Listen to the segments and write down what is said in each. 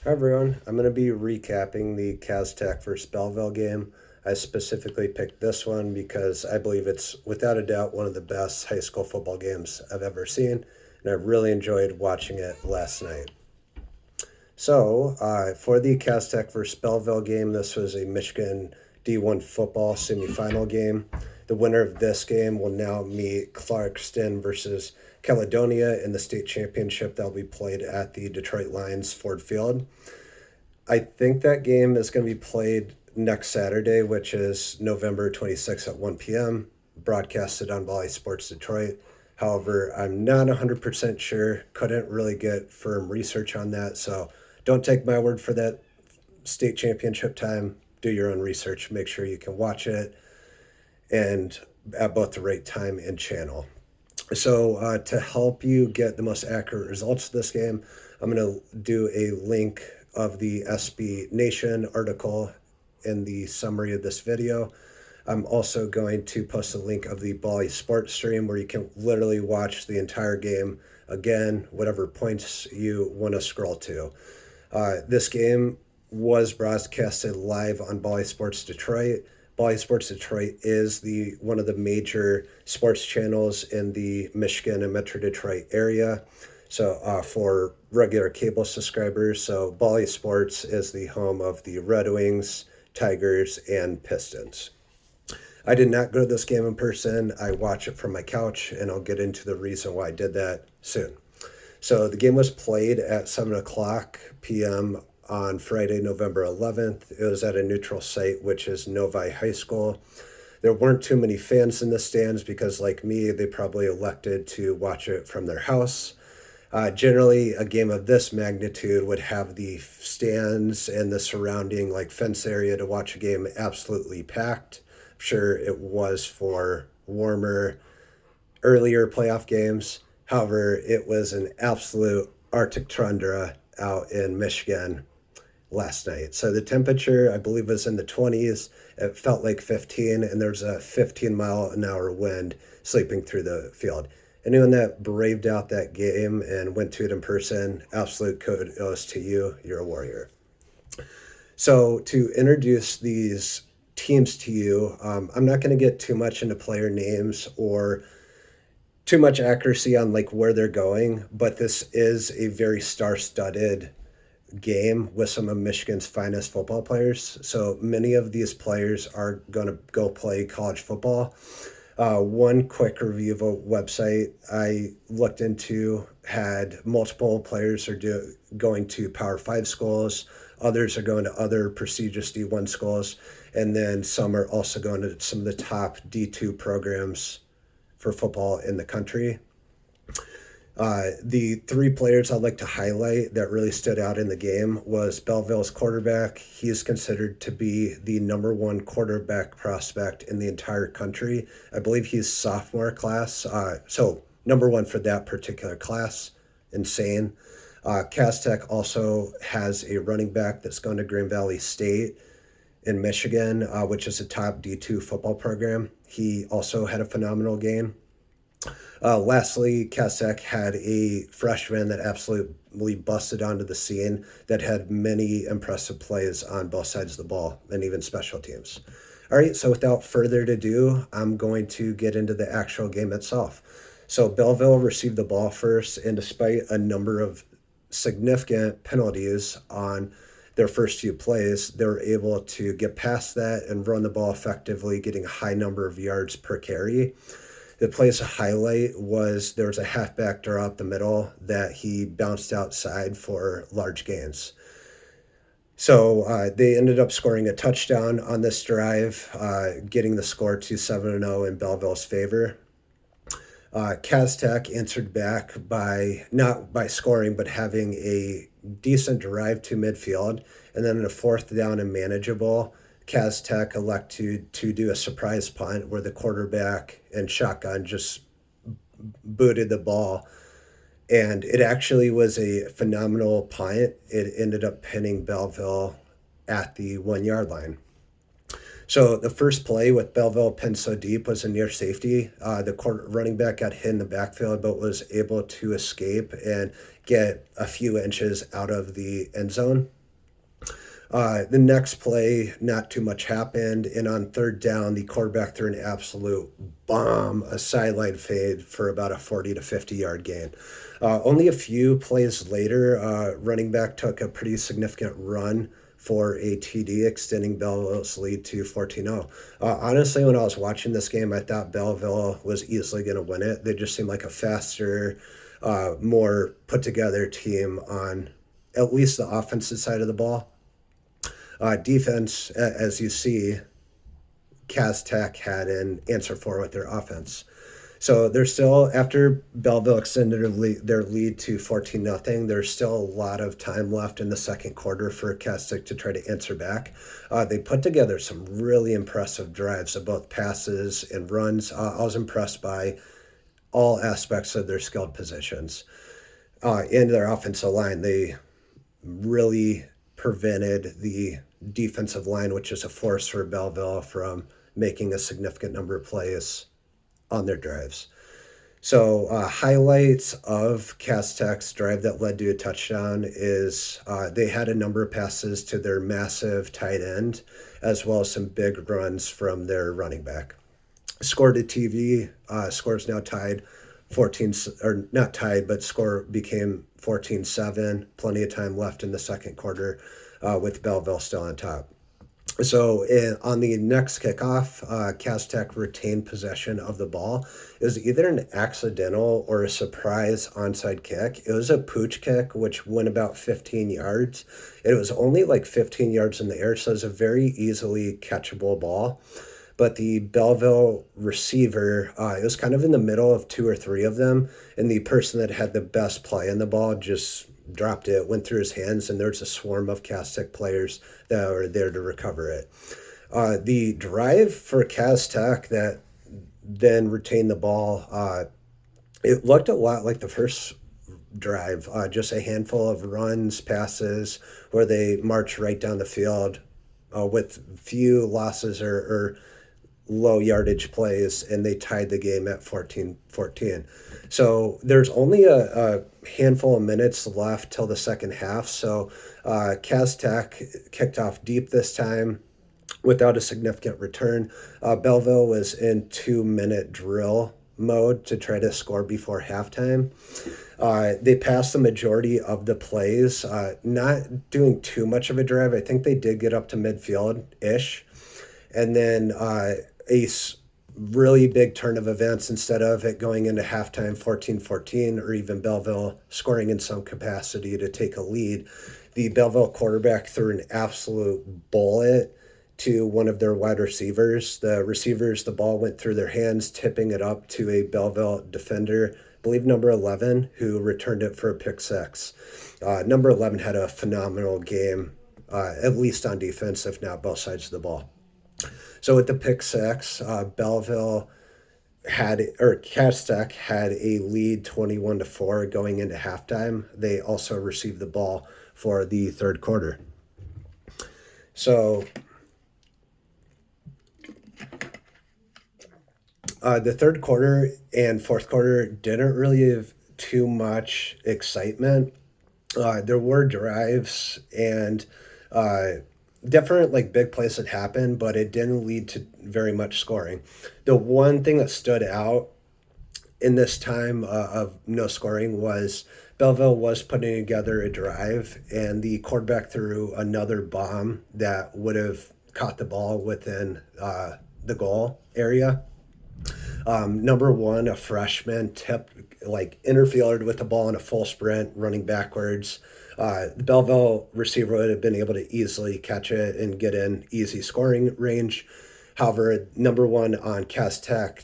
Hi everyone, I'm going to be recapping the Tech versus Belleville game. I specifically picked this one because I believe it's without a doubt one of the best high school football games I've ever seen, and I really enjoyed watching it last night. For the Tech versus Belleville game, this was a Michigan D1 football semifinal game. The winner of this game will now meet Clarkston versus Caledonia in the state championship that will be played at the Detroit Lions Ford Field. I think that game is going to be played next Saturday, which is November 26th at 1 p.m., broadcasted on Bally Sports Detroit. However, I'm not 100% sure, couldn't really get firm research on that, so don't take my word for that state championship time. Do your own research, make sure you can watch it, and at both the right time and channel. To help you get the most accurate results of this game, I'm going to do a link of the SB Nation article in the summary of this video. I'm also going to post a link of the Bally Sports stream where you can literally watch the entire game again, whatever points you want to scroll to. This game was broadcasted live on Bally Sports Detroit. Bally Sports Detroit is the one of the major sports channels in the Michigan and Metro Detroit area. For regular cable subscribers, so Bally Sports is the home of the Red Wings, Tigers, and Pistons. I did not go to this game in person. I watch it from my couch, and I'll get into the reason why I did that soon. So the game was played at 7 o'clock p.m. on Friday, November 11th. It was at a neutral site, which is Novi High School. There weren't too many fans in the stands because, like me, they probably elected to watch it from their house. Generally, a game of this magnitude would have the stands and the surrounding like fence area to watch a game absolutely packed. I'm sure it was for warmer, earlier playoff games. However, it was an absolute Arctic tundra out in Michigan last night. So the temperature, I believe, was in the 20s. It felt like 15, and there's a 15-mile-an-hour wind sweeping through the field. Anyone that braved out that game and went to it in person, absolute kudos to you. You're a warrior. So to introduce these teams to you, I'm not going to get too much into player names or too much accuracy on like where they're going, but this is a very star-studded game with some of Michigan's finest football players. So many of these players are going to go play college football. One quick review of a website I looked into had multiple players going to Power 5 schools, others are going to other prestigious D1 schools, and then some are also going to some of the top D2 programs for football in the country. The three players I'd like to highlight that really stood out in the game was Belleville's quarterback. He is considered to be the number one quarterback prospect in the entire country. I believe he's sophomore class. So number one for that particular class. Insane. Tech also has a running back that's going to Green Valley State in Michigan, which is a top D2 football program. He also had a phenomenal game. Lastly, Kasek had a freshman that absolutely busted onto the scene that had many impressive plays on both sides of the ball and even special teams. All right, so without further ado, I'm going to get into the actual game itself. So Belleville received the ball first, and despite a number of significant penalties on their first few plays, they were able to get past that and run the ball effectively, getting a high number of yards per carry. The play's highlight was there was a halfback draw up the middle that he bounced outside for large gains. They ended up scoring a touchdown on this drive, getting the score to 7-0 in Belleville's favor. Tech answered back by not by scoring, but having a decent drive to midfield. And then in a fourth down and manageable, Tech elected to do a surprise punt where the quarterback and shotgun just booted the ball. And it actually was a phenomenal punt. It ended up pinning Belleville at the 1 yard line. So the first play with Belleville pinned so deep was a near safety. The running back got hit in the backfield, but was able to escape and get a few inches out of the end zone. The next play, not too much happened, and on third down, the quarterback threw an absolute bomb, a sideline fade for about a 40 to 50-yard gain. Only a few plays later, running back took a pretty significant run for a TD, extending Belleville's lead to 14-0. Honestly, when I was watching this game, I thought Belleville was easily going to win it. They just seemed like a faster, more put-together team on at least the offensive side of the ball. Defense, as you see, Cas Tech had an answer for with their offense. So they're still, after Belleville extended their lead to 14-0, there's still a lot of time left in the second quarter for Cas Tech to try to answer back. They put together some really impressive drives of both passes and runs. I was impressed by all aspects of their skilled positions. In their offensive line, they really prevented the defensive line, which is a force for Belleville, from making a significant number of plays on their drives. So highlights of Cas Tech's drive that led to a touchdown is they had a number of passes to their massive tight end, as well as some big runs from their running back. Score to TV, score's now tied 14, or not tied, but score became 14-7. Plenty of time left in the second quarter with Belleville still on top. So on the next kickoff, Cas Tech retained possession of the ball. It was either an accidental or a surprise onside kick. It was a pooch kick, which went about 15 yards. It was only like 15 yards in the air, so it was a very easily catchable ball. But the Belleville receiver, it was kind of in the middle of two or three of them, and the person that had the best play in the ball just dropped it, went through his hands, and there's a swarm of Cas Tech players that were there to recover it. The drive for Cas Tech that then retained the ball, it looked a lot like the first drive, just a handful of runs, passes, where they march right down the field with few losses or low yardage plays, and they tied the game at 14-14. So there's only a handful of minutes left till the second half. So Cas Tech kicked off deep this time without a significant return. Belleville was in 2-minute drill mode to try to score before halftime. They passed the majority of the plays, not doing too much of a drive. I think they did get up to midfield-ish. And then a really big turn of events, instead of it going into halftime 14-14 or even Belleville scoring in some capacity to take a lead, the Belleville quarterback threw an absolute bullet to one of their wide receivers. The ball went through their hands, tipping it up to a Belleville defender, I believe number 11, who returned it for a pick six. Number 11 had a phenomenal game, at least on defense, if not both sides of the ball. So with the pick six, Cas Tech had a lead 21-4 going into halftime. They also received the ball for the third quarter. So the third quarter and fourth quarter didn't really have too much excitement. There were drives and different like big plays that happened, but it didn't lead to very much scoring. The one thing that stood out in this time of no scoring was Belleville was putting together a drive, and the quarterback threw another bomb that would have caught the ball within the goal area. Number one, a freshman interfielded with the ball in a full sprint, running backwards. The Belleville receiver would have been able to easily catch it and get in easy scoring range. However, number one on Cas Tech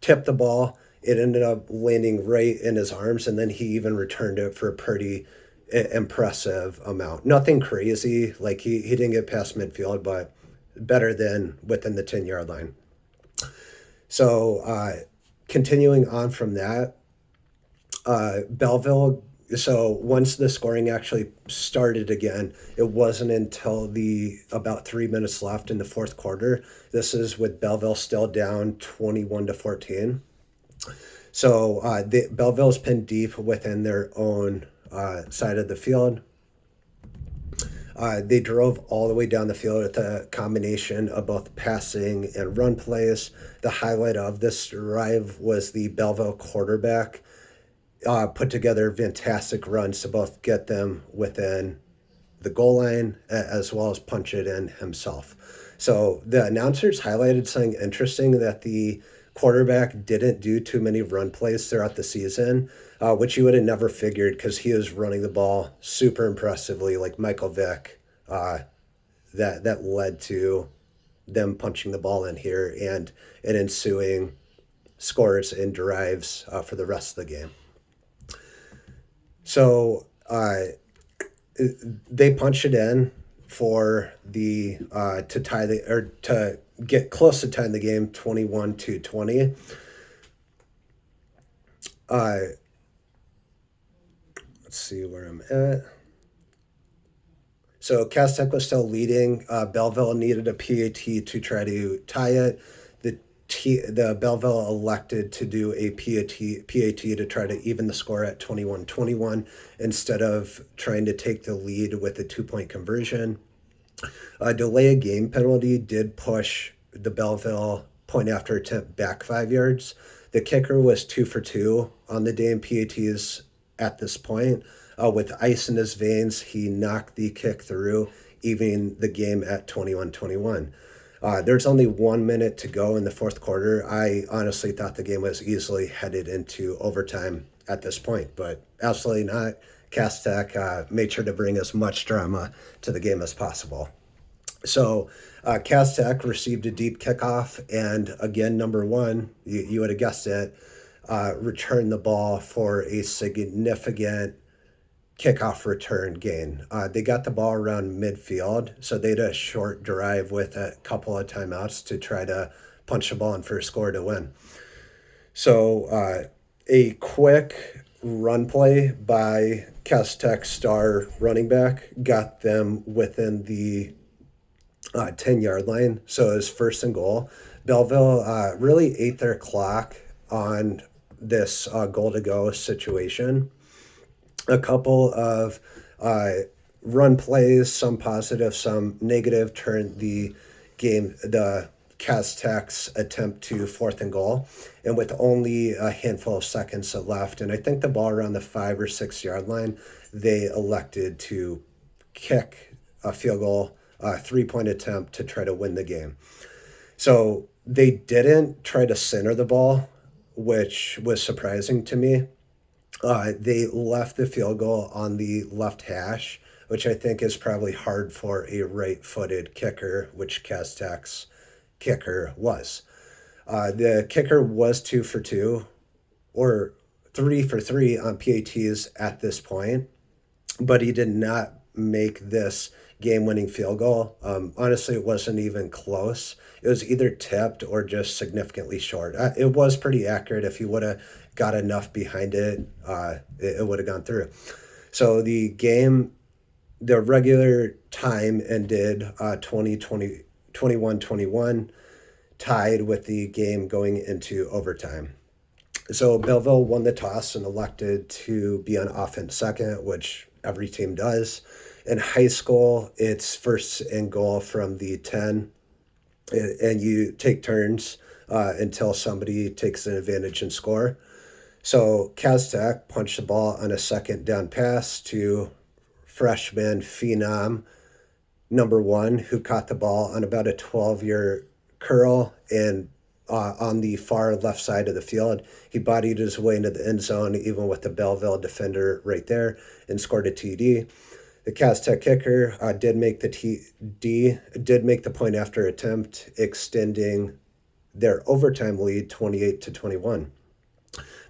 tipped the ball. It ended up landing right in his arms, and then he even returned it for a pretty impressive amount. Nothing crazy, like he didn't get past midfield, but better than within the 10-yard line. So continuing on from that, Belleville So once the scoring actually started again, it wasn't until the about 3 minutes left in the fourth quarter. This is with Belleville still down 21-14. So Belleville's pinned deep within their own side of the field. They drove all the way down the field with a combination of both passing and run plays. The highlight of this drive was the Belleville quarterback put together fantastic runs to both get them within the goal line as well as punch it in himself. So the announcers highlighted something interesting that the quarterback didn't do too many run plays throughout the season, which you would have never figured because he was running the ball super impressively, like Michael Vick. That led to them punching the ball in here and an ensuing scores and drives for the rest of the game. So they punched it in for the to tie the or to get close to tying the game 21-20. Let's see where I'm at. So Tech was still leading. Belleville needed a PAT to try to tie it. The Belleville elected to do a PAT to try to even the score at 21-21 instead of trying to take the lead with a 2-point conversion. A delay of game penalty did push the Belleville point after attempt back 5 yards. The kicker was 2 for 2 on the day in PATs at this point. With ice in his veins, he knocked the kick through, evening the game at 21-21. There's only 1 minute to go in the fourth quarter. I honestly thought the game was easily headed into overtime at this point, but absolutely not. Tech made sure to bring as much drama to the game as possible. So Tech received a deep kickoff, and again, number one, you would have guessed it, returned the ball for a significant kickoff return gain. They got the ball around midfield, so they had a short drive with a couple of timeouts to try to punch the ball in for a score to win. So a quick run play by Tech star running back got them within the 10-yard line. So it was first and goal. Belleville really ate their clock on this goal to go situation. A couple of run plays, some positive, some negative, turned the Tech's attempt to fourth and goal. And with only a handful of seconds left, and I think the ball around the 5 or 6 yard line, they elected to kick a field goal, 3-point attempt to try to win the game. So they didn't try to center the ball, which was surprising to me. They left the field goal on the left hash, which I think is probably hard for a right-footed kicker, which Tech's kicker was. The kicker was 2 for 2 or 3 for 3 on PATs at this point, but he did not make this game-winning field goal. Honestly, it wasn't even close. It was either tipped or just significantly short. It was pretty accurate. If he would have got enough behind it, it would have gone through. So the game, the regular time ended 21-21, tied with the game going into overtime. So Belleville won the toss and elected to be on offense second, which every team does. In high school, it's first and goal from the 10, and you take turns until somebody takes an advantage and score. So Tech punched the ball on a second down pass to freshman phenom number 1, who caught the ball on about a 12-year curl and on the far left side of the field. He bodied his way into the end zone, even with the Belleville defender right there, and scored a TD. The Tech kicker did make the point after attempt, extending their overtime lead 28-21.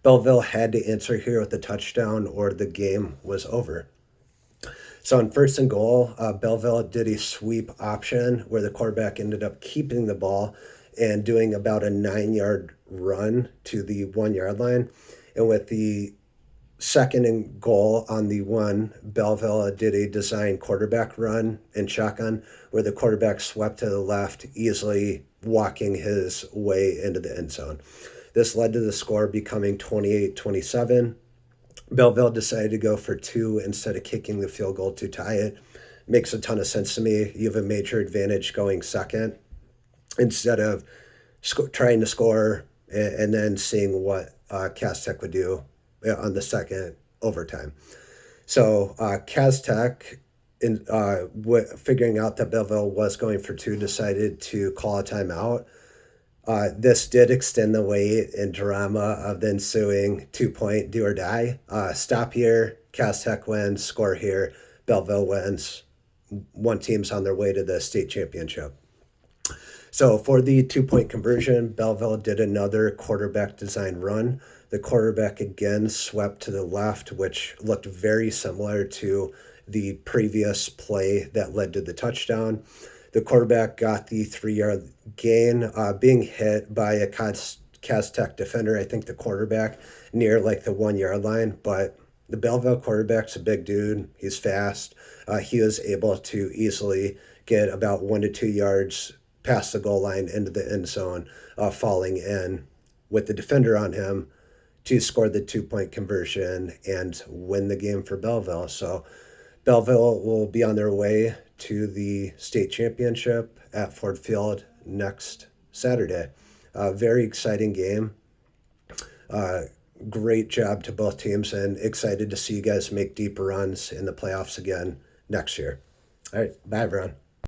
Belleville had to answer here with a touchdown or the game was over. So on first and goal, Belleville did a sweep option where the quarterback ended up keeping the ball and doing about a 9-yard run to the 1 yard line. And with the second and goal on the one, Belleville did a design quarterback run and shotgun where the quarterback swept to the left, easily walking his way into the end zone. This led to the score becoming 28-27. Belleville decided to go for two instead of kicking the field goal to tie it. Makes a ton of sense to me. You have a major advantage going second instead of trying to score and then seeing what Cass Tech would do on the second overtime. So Cass Tech, figuring out that Belleville was going for two, decided to call a timeout. This did extend the wait and drama of the ensuing 2-point do or die. Stop here, Cass Tech wins, score here, Belleville wins. One team's on their way to the state championship. So for the 2-point conversion, Belleville did another quarterback design run. The quarterback again swept to the left, which looked very similar to the previous play that led to the touchdown. The quarterback got the 3-yard gain, being hit by a Cass Tech defender, I think the quarterback, near like the 1-yard line. But the Belleville quarterback's a big dude. He's fast. He was able to easily get about 1 to 2 yards past the goal line into the end zone, falling in with the defender on him to score the 2-point conversion and win the game for Belleville. So Belleville will be on their way to the state championship at Ford Field next Saturday. Very exciting game. Great job to both teams, and excited to see you guys make deeper runs in the playoffs again next year. All right, bye everyone.